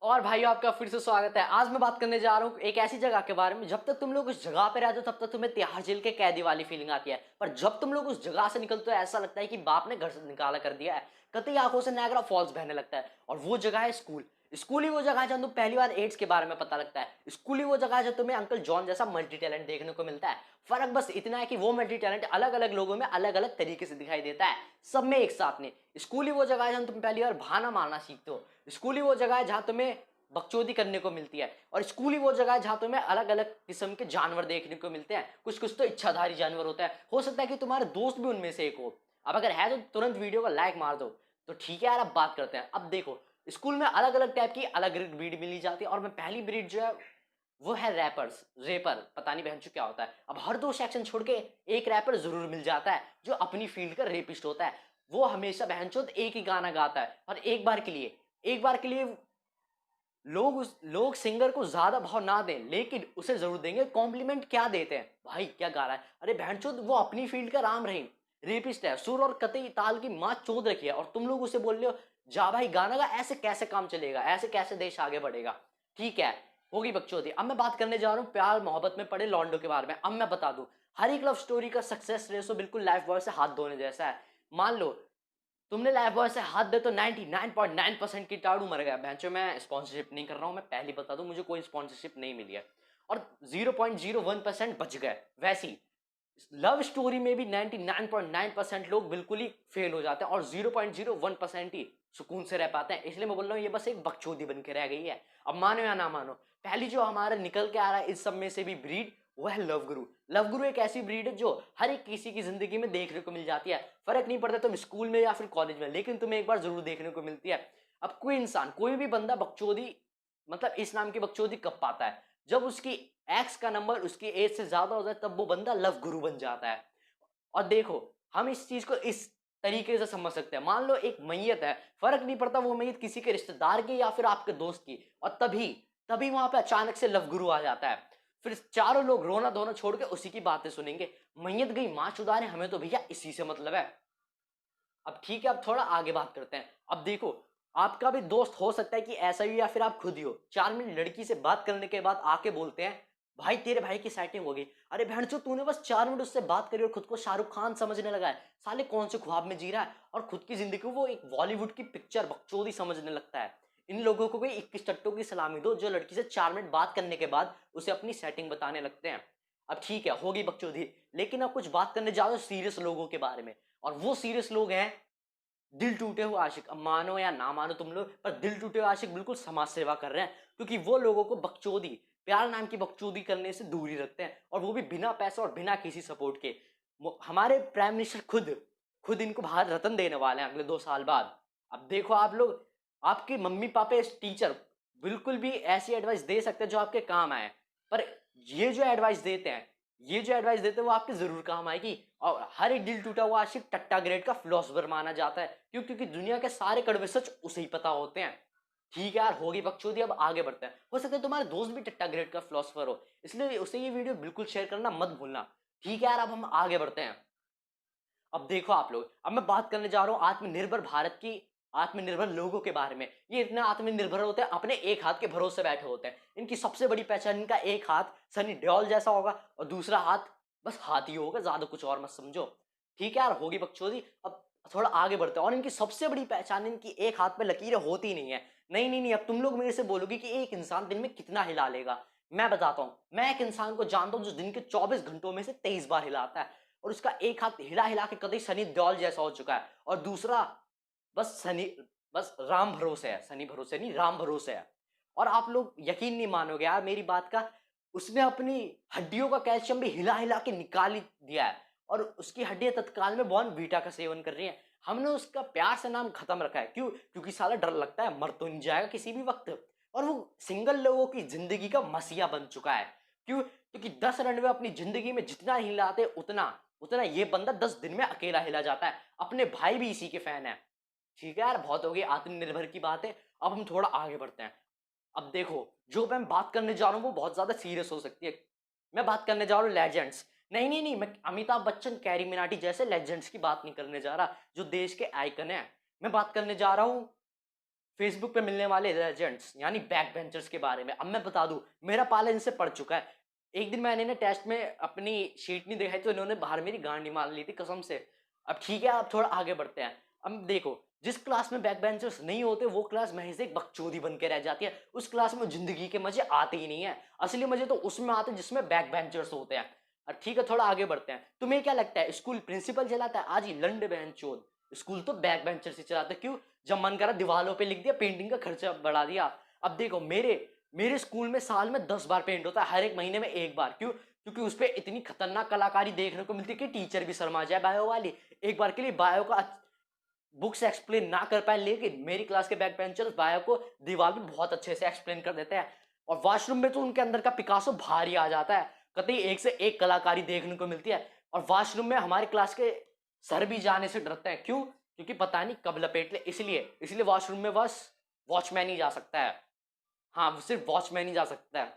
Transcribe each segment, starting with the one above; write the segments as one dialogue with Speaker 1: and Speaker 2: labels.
Speaker 1: और भाइयों आपका फिर से स्वागत है। आज मैं बात करने जा रहा हूँ एक ऐसी जगह के बारे में, जब तक तुम लोग उस जगह पे रहते हो तब तक तुम्हें तिहाड़ जेल के कैदी वाली फीलिंग आती है, पर जब तुम लोग उस जगह से निकलते हो ऐसा लगता है कि बाप ने घर से निकाला कर दिया है। कतई आंखों से नायग्रा फॉल्स बहने लगता है। और वो जगह है स्कूल। स्कूल ही वो जगह है जहाँ तुम पहली बार एड्स के बारे में पता लगता है। स्कूल ही वो जगह है जहाँ तुम्हें अंकल जॉन जैसा मल्टी टैलेंट देखने को मिलता है। फर्क बस इतना है कि वो मल्टी टैलेंट अलग अलग लोगों में अलग अलग तरीके से दिखाई देता है, सब में एक साथ नहीं। स्कूल ही वो जगह है जहाँ तुम पहली बार बहाना मारना सीखते हो। स्कूल ही वो जगह है जहाँ तुम्हें बकचोदी करने को मिलती है। और स्कूल ही वो जगह है जहां तुम्हें अलग अलग किस्म के जानवर देखने को मिलते हैं। कुछ कुछ तो इच्छाधारी जानवर होता है, हो सकता है कि तुम्हारे दोस्त भी उनमें से एक हो। अब अगर है तो तुरंत वीडियो को लाइक मार दो। तो ठीक है यार, अब बात करते हैं। अब देखो, स्कूल में अलग अलग टाइप की अलग अलग ब्रीड मिली जाती है, और मैं पहली ब्रीड जो है वो है रैपर्स, रेपर। पता नहीं बहन क्या होता है। अब हर दो सेक्शन छोड़ के एक रैपर जरूर मिल जाता है जो अपनी फील्ड का रेपिस्ट होता है। वो हमेशा बहनचोद एक ही गाना गाता है, और एक बार के लिए लोग सिंगर को ज्यादा भाव ना दें, लेकिन उसे जरूर देंगे। कॉम्प्लीमेंट क्या देते हैं, भाई क्या गा रहा है, अरे बहनचोद वो अपनी फील्ड का राम रहीम रेपिस्ट है, सुर और कतई ताल की माँ चोद रखी है, और तुम लोग उसे बोल रहे हो जा भाई गाना गा। ऐसे कैसे काम चलेगा, ऐसे कैसे देश आगे बढ़ेगा। ठीक है, होगी बकचोदी। अब मैं बात करने जा रहा हूँ प्यार मोहब्बत में पड़े लॉन्डो के बारे में। अब मैं बता दूं, हर एक लव स्टोरी का सक्सेस रेशो बिल्कुल लाइफ बॉय से हाथ धोने जैसा है। मान लो तुमने लाइफ बॉय से हाथ दे तो 99.9% कीटाणु मर गया। भैंचो मैं स्पॉन्सरशिप नहीं कर रहा हूं, मैं पहले बता दूं, मुझे कोई स्पॉन्सरशिप नहीं मिली है। और 0.01% बच गए। वैसी लव स्टोरी में भी 99.9% लोग बिल्कुल ही फेल हो जाते हैं, और 0.01% ही सुकून से रह पाते हैं। इसलिए मैं बोल रहा हूँ ये बस एक बकचोदी बन के रह गई है। अब मानो या ना मानो, पहली जो हमारा निकल के आ रहा है इस सब में से भी ब्रीड, वो है लव गुरु। लव गुरु एक ऐसी ब्रीड है जो हर एक किसी की जिंदगी में देखने को मिल जाती है। फर्क नहीं पड़ता तुम स्कूल में या फिर कॉलेज में, लेकिन तुम्हें एक बार जरूर देखने को मिलती है। अब कोई इंसान, कोई भी बंदा बकचोदी, मतलब इस नाम की बकचोदी कब पाता है, जब उसकी एक्स का नंबर उसकी एज से ज्यादा होता है, तब वो बंदा लव गुरु बन जाता है। और देखो, हम इस चीज को इस तरीके से समझ सकते हैं। मान लो एक मैयत है, फर्क नहीं पड़ता वो मैयत किसी के रिश्तेदार की या फिर आपके दोस्त की, और तभी तभी वहां पे अचानक से लव गुरु आ जाता है। फिर चारों लोग रोना धोना छोड़ के उसी की बातें सुनेंगे। मैयत गई मां चुदाने, हमें तो भैया इसी से मतलब है। अब ठीक है, अब थोड़ा आगे बात करते हैं। अब देखो, आपका भी दोस्त हो सकता है कि ऐसा ही हो, या फिर आप खुद ही हो। 4 मिनट लड़की से बात करने के बाद आके बोलते हैं भाई तेरे भाई की सेटिंग हो गई। अरे बहनचोद, तूने बस 4 मिनट उससे बात करी और खुद को शाहरुख खान समझने लगा है। साले कौन से ख्वाब में जी रहा है, और खुद की जिंदगी को वो एक बॉलीवुड की पिक्चर बकचोदी समझने लगता है। इन लोगों को कोई 21 टट्टों की सलामी दो जो लड़की से 4 मिनट बात करने के बाद उसे अपनी सेटिंग बताने लगते हैं। अब ठीक है, होगी बकचोदी, लेकिन अब कुछ बात करने जा रहे हो सीरियस लोगों के बारे में। और वो सीरियस लोग हैं दिल टूटे हुए आशिक। अब मानो या ना मानो तुम लोग, पर दिल टूटे हुए आशिक बिल्कुल समाज सेवा कर रहे हैं, क्योंकि वो लोगों को बकचोदी, प्यार नाम की बकचोदी करने से दूरी रखते हैं, और वो भी बिना पैसे और बिना किसी सपोर्ट के। हमारे प्राइम मिनिस्टर खुद खुद इनको भारत रत्न देने वाले हैं अगले 2 साल बाद। अब देखो आप लोग, आपके मम्मी पापा इस टीचर बिल्कुल भी ऐसी एडवाइस दे सकते हैं जो आपके काम आए, पर ये जो एडवाइस देते हैं, वो आपके जरूर काम आएगी। और हर एक दिल टूटा हुआ आशिक टट्टा ग्रेड का फिलोसफर माना जाता है, क्यों? क्योंकि दुनिया के सारे कड़वे सच उसे ही पता होते हैं। ठीक है यार, होगी बकचोदी, अब आगे बढ़ते हैं। हो सकता है तुम्हारे दोस्त भी टट्टा ग्रेड का फिलोसफर हो, इसलिए उसे ये वीडियो बिल्कुल शेयर करना मत भूलना। ठीक है यार, अब हम आगे बढ़ते हैं। अब देखो आप लोग, अब मैं बात करने जा रहा हूं आत्मनिर्भर भारत की, आत्मनिर्भर लोगों के बारे में। ये इतने आत्मनिर्भर होते हैं, अपने एक हाथ के भरोसे बैठे होते हैं। इनकी सबसे बड़ी पहचान, इनका एक हाथ सनी देओल जैसा होगा, और दूसरा हाथ बस हाथ ही होगा, ज्यादा कुछ और मत समझो। ठीक है यार, होगी बकचोदी, अब थोड़ा आगे बढ़ते हैं। और इनकी सबसे बड़ी पहचान, इनकी एक हाथ पे लकीरें होती नहीं है। नहीं नहीं नहीं, अब तुम लोग मेरे से बोलोगे कि एक इंसान दिन में कितना हिला लेगा। मैं बताता हूं, मैं एक इंसान को जानता हूं जो दिन के 24 घंटों में से 23 बार हिलाता है, और उसका एक हाथ हिला हिला के कतई सनी देओल जैसा हो चुका है, और दूसरा बस सनी, बस राम भरोसे है, सनी भरोसे नहीं, राम भरोसे है। और आप लोग यकीन नहीं मानोगे यार मेरी बात का, उसने अपनी हड्डियों का कैल्शियम भी हिला हिला के निकाल ही दिया है, और उसकी हड्डियां तत्काल में बॉर्न बीटा का सेवन कर रही हैं। हमने उसका प्यार से नाम खत्म रखा है, क्यों? क्योंकि साला डर लगता है मर तो नहीं जाएगा किसी भी वक्त, और वो सिंगल लोगों की जिंदगी का मसीहा बन चुका है। क्यों? क्योंकि 10 रनवे अपनी जिंदगी में जितना हिलाते उतना उतना ये बंदा 10 दिन में अकेला हिला जाता है। अपने भाई भी इसी के फैन है। ठीक है यार, बहुत हो गई आत्मनिर्भर की बात है। अब हम थोड़ा आगे बढ़ते हैं। अब देखो, जो मैं बात करने जा रहा हूँ वो बहुत ज्यादा सीरियस हो सकती है। मैं बात करने जा रहा हूँ लेजेंड्स। नहीं नहीं नहीं, मैं अमिताभ बच्चन कैरी मिनाटी जैसे लेजेंड्स की बात नहीं करने जा रहा जो देश के आइकन है। मैं बात करने जा रहा हूँ फेसबुक पे मिलने वाले लेजेंड्स यानी बैक बेंचर्स के बारे में। अब मैं बता दूं, मेरा पाला इनसे पड़ चुका है। एक दिन मैंने ना टेस्ट में अपनी शीट नहीं दिखाई तो इन्होंने बाहर मेरी गांडी मार ली थी कसम से। अब ठीक है, अब थोड़ा आगे बढ़ते हैं। अब देखो, जिस क्लास में बैक बेंचर्स नहीं होते वो क्लास महज एक बकचोदी बन के रह जाती है। उस क्लास में जिंदगी के मजे आते ही नहीं है। असली मजे तो उसमें आते हैं जिसमें बैक बेंचर्स होते हैं। और ठीक है, थोड़ा आगे बढ़ते हैं। तुम्हें क्या लगता है स्कूल प्रिंसिपल चलाता है? आज ही लंड बेंचोद, स्कूल तो बैक बेंचर से चलाते। क्यों? जब मन करा दीवारों पे लिख दिया, पेंटिंग का खर्चा बढ़ा दिया। अब देखो, मेरे मेरे स्कूल में साल में 10 बार पेंट होता है, हर एक महीने में एक बार। क्यों? क्योंकि उस पर इतनी खतरनाक कलाकारी देखने को मिलती है कि टीचर भी शर्मा जाए। बायो वाली एक बार के लिए बायो का बुक्स एक्सप्लेन ना कर पाए, लेकिन मेरी क्लास के बैक बेंचर्स बायो को दीवार पे बहुत अच्छे से एक्सप्लेन कर देते हैं। और वॉशरूम में तो उनके अंदर का पिकासो भारी आ जाता है। कतई एक से एक कलाकारी देखने को मिलती है। और वॉशरूम में हमारे क्लास के सर भी जाने से डरते हैं। क्यों? क्योंकि पता नहीं कब लपेट ले, इसलिए वॉशरूम में बस वॉचमैन ही जा सकता है। हाँ, वो सिर्फ वॉचमैन ही जा सकता है।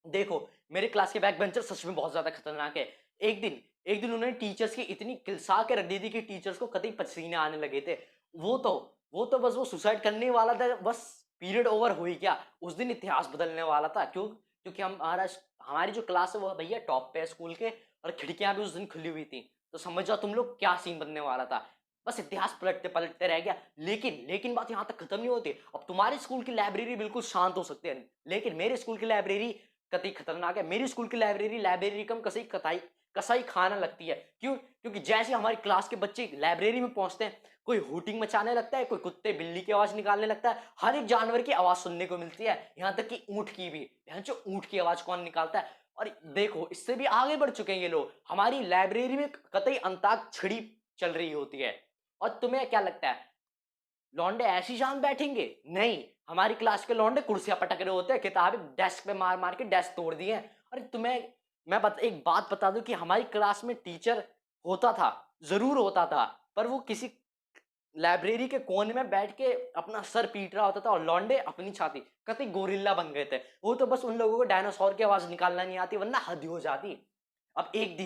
Speaker 1: देखो, मेरे क्लास के बैक बेंचर सच में बहुत ज्यादा खतरनाक है। एक दिन उन्होंने टीचर्स की इतनी किलसा के रख दी थी कि टीचर्स को कतई पसीने आने लगे थे। वो तो बस वो सुसाइड करने वाला था। बस पीरियड ओवर हुई क्या, उस दिन इतिहास बदलने वाला था। क्यों? क्योंकि हमारी जो क्लास है वो भैया टॉप पे है स्कूल के, और खिड़कियां भी उस दिन खुली हुई थी। तो समझ जाओ तुम लोग क्या सीन बनने वाला था। बस इतिहास पलटते पलटते रह गया। लेकिन बात यहाँ तक खत्म नहीं होती। अब तुम्हारे स्कूल की लाइब्रेरी बिल्कुल शांत हो सकती है, लेकिन मेरे स्कूल की लाइब्रेरी कतई खतरनाक है। मेरी स्कूल की लाइब्रेरी कम कसाई कताई कसाई खाना लगती है। क्यों? क्योंकि जैसे हमारी क्लास के बच्चे लाइब्रेरी में पहुंचते हैं, कोई हूटिंग मचाने लगता है, कोई कुत्ते बिल्ली की आवाज निकालने लगता है, हर एक जानवर की आवाज सुनने को मिलती है, यहाँ तक कि ऊंट की भी। यहाँ जो ऊंट की आवाज कौन निकालता है? और देखो, इससे भी आगे बढ़ चुके हैं ये लोग। हमारी लाइब्रेरी में कतई अंताक्षरी चल रही होती है। और तुम्हें क्या लगता है लौंडे ऐसी शांत बैठेंगे? नहीं, हमारी क्लास के लौंडे कुर्सियां पटक रहे होते हैं, किताबें डेस्क पे मार मार के डेस्क तोड़ दिए हैं। अरे तुम्हें एक बात बता दूं कि हमारी क्लास में टीचर होता था, जरूर होता था, पर वो किसी लाइब्रेरी के कोने में बैठ के अपना सर पीट रहा होता था और लौंडे अपनी छाती। कतई गोरिल्ला बन गए थे वो तो। बस उन लोगों को डायनासोर की आवाज निकालना नहीं आती, वरना हद हो जाती। अब एक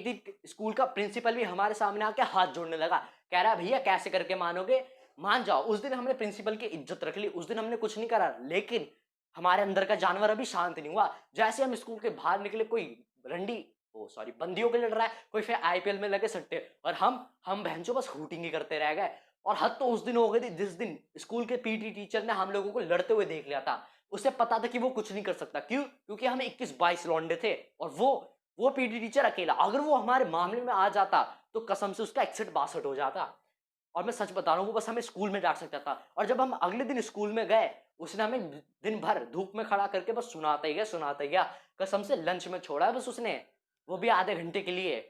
Speaker 1: दिन स्कूल का प्रिंसिपल भी हमारे सामने आके हाथ जोड़ने लगा। कह रहा भैया कैसे करके मानोगे, मान जाओ। उस दिन हमने प्रिंसिपल की इज्जत रख ली, उस दिन हमने कुछ नहीं करा, लेकिन हमारे अंदर का जानवर अभी शांत नहीं हुआ। जैसे हम स्कूल के बाहर निकले, कोई रंडी ओ सॉरी बंदियों के लड़ रहा है, कोई फिर आईपीएल में लगे सट्टे, और हम बहनचोद बस हूटिंग ही करते रह गए। और हद तो उस दिन हो गई थी जिस दिन स्कूल के पीटी टीचर ने हम लोगों को लड़ते हुए देख लिया था। उसे पता था कि वो कुछ नहीं कर सकता। क्यों? क्योंकि हम 21-22 लौंडे थे, और वो पीटी टीचर अकेला। अगर वो हमारे मामले में आ जाता तो कसम से उसका 61-62 हो जाता। और मैं सच बता रहा हूँ, वो बस हमें स्कूल में डांट सकता था। और जब हम अगले दिन स्कूल में गए, उसने हमें दिन भर धूप में खड़ा करके बस सुनाता ही गया। कसम से लंच में छोड़ा है बस उसने, वो भी आधे घंटे के लिए।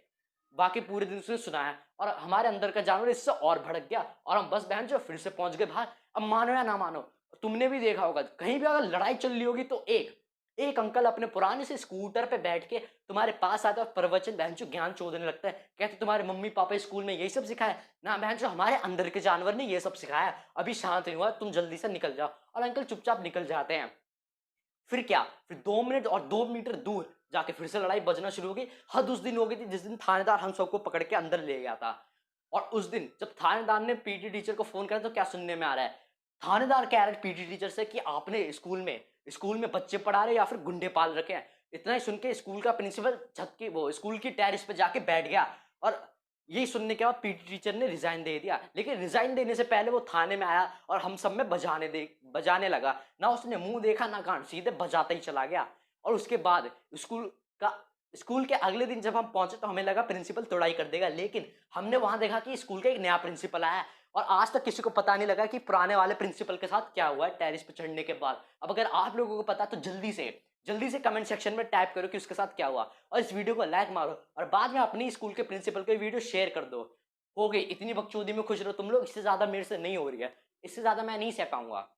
Speaker 1: बाकी पूरे दिन उसने सुनाया। और हमारे अंदर का जानवर इससे और भड़क गया, और हम बस बहन जो फिर से पहुंच गए बाहर। अब मानो या ना मानो, तुमने भी देखा होगा कहीं भी अगर लड़ाई चल रही होगी तो एक एक अंकल अपने पुराने से स्कूटर पे बैठ के तुम्हारे पास आता है और प्रवचन बहनचो ज्ञान चोदने लगता है। कहते तुम्हारे मम्मी पापा स्कूल में यही सब सिखाया ना? बहनचो हमारे अंदर के जानवर ने ये सब सिखाया। अभी शांत नहीं हुआ, तुम जल्दी से निकल जाओ। और अंकल चुपचाप निकल जाते हैं। फिर क्या, फिर 2 मिनट और 2 मीटर दूर जाके फिर से लड़ाई बजना शुरू हो गई। हद उस दिन हो गई थी जिस दिन थानेदार हम सबको पकड़ के अंदर ले गया था। और उस दिन जब थानेदार ने पीटी टीचर को फोन करा तो क्या सुनने में आ रहा है, थानेदार कह रहा है पीटी टीचर से कि आपने स्कूल में बच्चे पढ़ा रहे या फिर गुंडे पाल रखे हैं। इतना ही सुन के स्कूल का प्रिंसिपल छत की वो स्कूल की टेरिस पे जाके बैठ गया। और यही सुनने के बाद पीटी टीचर ने रिजाइन दे दिया। लेकिन रिजाइन देने से पहले वो थाने में आया और हम सब में बजाने लगा। ना उसने मुंह देखा ना कान, सीधे बजाता ही चला गया। और उसके बाद स्कूल के अगले दिन जब हम पहुंचे तो हमें लगा प्रिंसिपल तोड़ाई कर देगा, लेकिन हमने वहां देखा कि स्कूल का एक नया प्रिंसिपल आया। और आज तक किसी को पता नहीं लगा कि पुराने वाले प्रिंसिपल के साथ क्या हुआ है टेरिस पे चढ़ने के बाद। अब अगर आप लोगों को पता तो जल्दी से कमेंट सेक्शन में टाइप करो कि उसके साथ क्या हुआ, और इस वीडियो को लाइक मारो, और बाद में अपनी स्कूल के प्रिंसिपल को वीडियो शेयर कर दो। हो गई इतनी बकचोदी में खुश रहो तुम लोग, इससे ज्यादा मेरे से नहीं हो रही है, इससे ज्यादा मैं नहीं सह पाऊंगा।